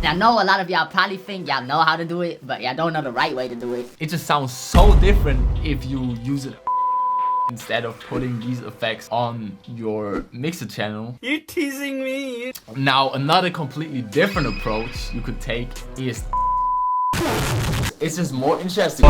I know a lot of y'all probably think y'all know how to do it, but y'all don't know the right way to do it. It just sounds so different if you use it instead of putting these effects on your mixer channel. You're teasing me. Now, another completely different approach you could take is it's just more interesting.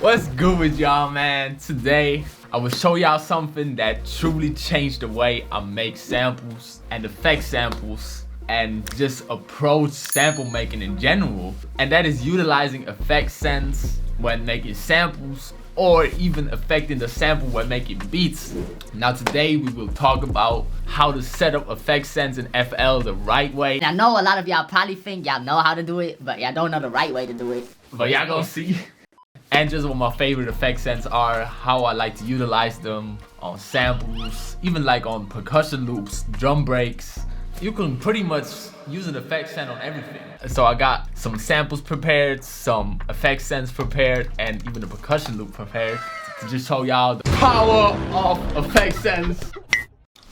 What's good with y'all, man? Today I will show y'all something that truly changed the way I make samples and effect samples and just approach sample making in general, and that is utilizing effect sense when making samples or even affecting the sample when making beats. Now today we will talk about how to set up effect sense in FL the right way. I know a lot of y'all probably think y'all know how to do it, but y'all don't know the right way to do it. But y'all gonna see. And just what my favorite effect sense are, how I like to utilize them on samples, even like on percussion loops, drum breaks. You can pretty much use an effect sense on everything. So I got some samples prepared, some effect sense prepared, and even a percussion loop prepared to just show y'all the power of effect sense.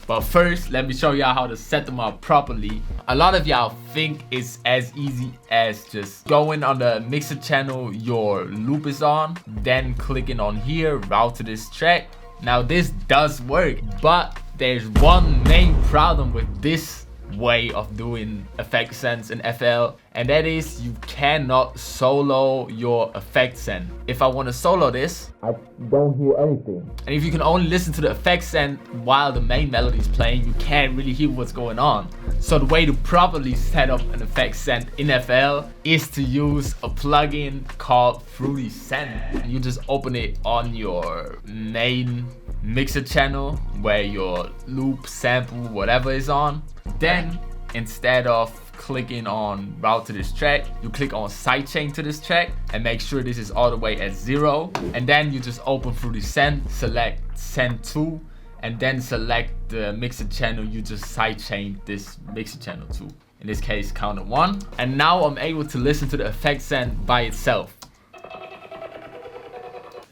But first, let me show y'all how to set them up properly. A lot of y'all think it's as easy as just going on the mixer channel your loop is on, then clicking on here, route to this track. Now this does work, but there's one main problem with this way of doing effect sense in FL, and that is you cannot solo your effect sense. If I want to solo this, I don't hear anything. And if you can only listen to the effect sense while the main melody is playing, you can't really hear what's going on. So the way to properly set up an effect sense in FL is to use a plugin called Fruity Send. And you just open it on your main mixer channel where your loop, sample, whatever is on. Then instead of clicking on route to this track, you click on sidechain to this track and make sure this is all the way at 0. And then you just open Fruity Send, select send to, and then select the mixer channel you just sidechain this mixer channel to. In this case, counter 1. And now I'm able to listen to the effect send by itself.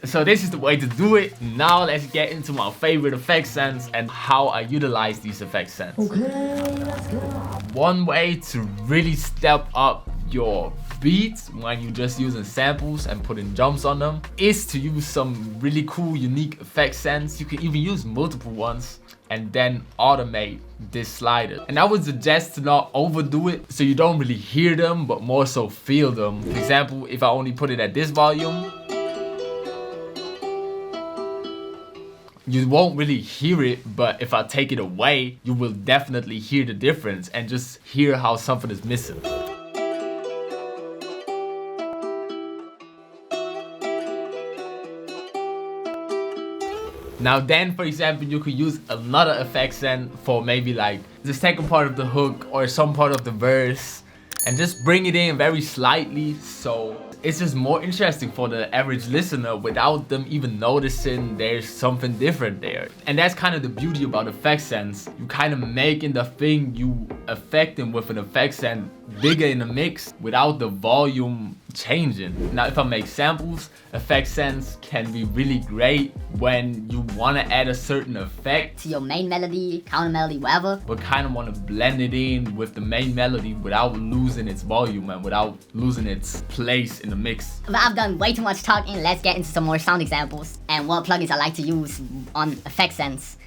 So this is the way to do it. Now let's get into my favorite effect sense and how I utilize these effect sense. Okay, let's go. One way to really step up your beats when you're just using samples and putting jumps on them is to use some really cool, unique effect sense. You can even use multiple ones and then automate this slider. And I would suggest to not overdo it so you don't really hear them, but more so feel them. For example, if I only put it at this volume, you won't really hear it, but if I take it away, you will definitely hear the difference and just hear how something is missing. Now then, for example, you could use another effect sense for maybe like the second part of the hook or some part of the verse and just bring it in very slightly, so it's just more interesting for the average listener without them even noticing there's something different there. And that's kind of the beauty about effect sense. You kind of making the thing you affecting with an effect sense bigger in the mix without the volume changing. Now if I make samples, effect sense can be really great when you want to add a certain effect To your main melody, counter melody, whatever, but kind of want to blend it in with the main melody without losing its volume and without losing its place in the mix. But I've done way too much talking. Let's get into some more sound examples and what plugins I like to use on effect sense.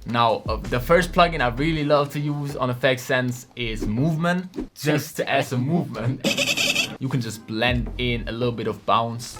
Now, the first plugin I really love to use on effect sense is movement. Just to add some movement, you can just blend in a little bit of bounce.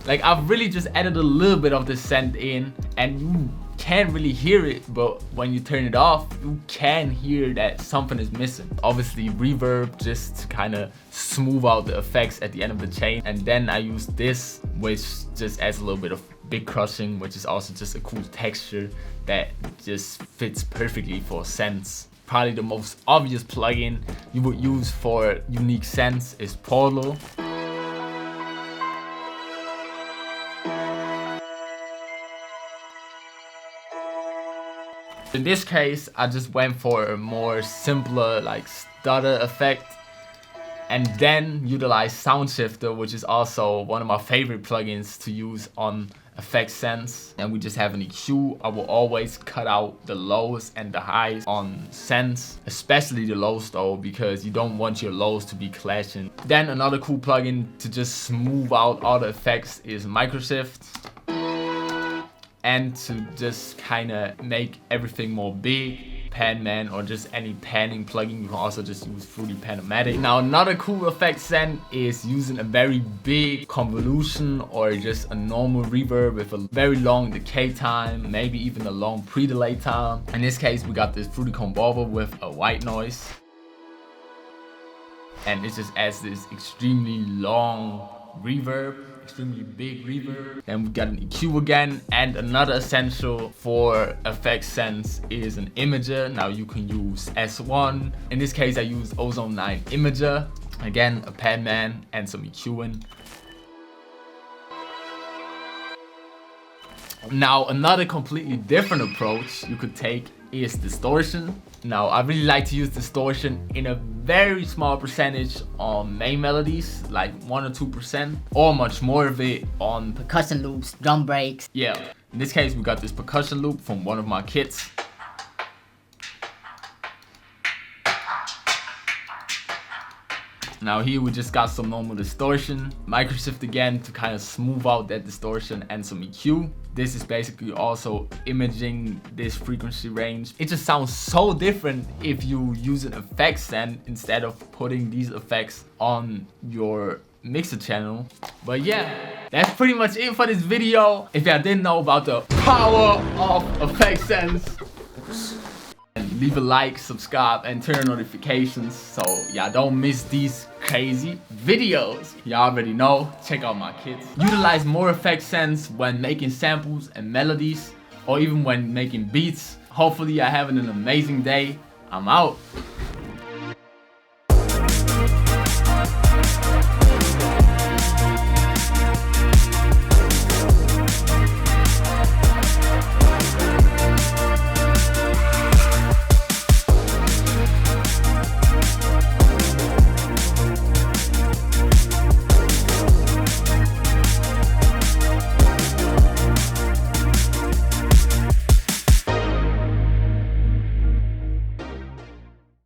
Like I've really just added a little bit of the send in, and you can't really hear it, but when you turn it off, you can hear that something is missing. Obviously reverb just to kind of smooth out the effects at the end of the chain. And then I use this, which just adds a little bit of big crushing, which is also just a cool texture that just fits perfectly for sense. Probably the most obvious plugin you would use for unique sense is Portal. In this case, I just went for a more simpler like stutter effect. And then utilize Sound Shifter, which is also one of my favorite plugins to use on Effect Sense. And we just have an EQ. I will always cut out the lows and the highs on Sense, especially the lows though, because you don't want your lows to be clashing. Then another cool plugin to just smooth out all the effects is Microshift. And to just kind of make everything more big, Pan Man, or just any panning plugin. You can also just use Fruity Pan-O-Matic. Now another cool effect send is using a very big convolution or just a normal reverb with a very long decay time, maybe even a long pre-delay time. In this case, we got this Fruity Convolver with a white noise. And it just adds this extremely long reverb, extremely big reverb. Then we got an EQ again, and another essential for effect sense is an imager. Now you can use S1. In this case I use Ozone 9 imager. Again, a Pan Man and some EQing. Now another completely different approach you could take is distortion. Now I really like to use distortion in a very small percentage on main melodies, like 1 or 2%, or much more of it on percussion loops, drum breaks. Yeah, in this case we got this percussion loop from one of my kits. Now here we just got some normal distortion, Microshift again to kind of smooth out that distortion, and some EQ. This is basically also imaging this frequency range. It just sounds so different if you use an effect send instead of putting these effects on your mixer channel. But yeah, that's pretty much it for this video. If y'all didn't know about the power of effect sends, leave a like, subscribe, and turn on notifications so y'all don't miss these crazy videos. Y'all already know, check out my kits. Utilize more effect sends when making samples and melodies, or even when making beats. Hopefully y'all having an amazing day. I'm out.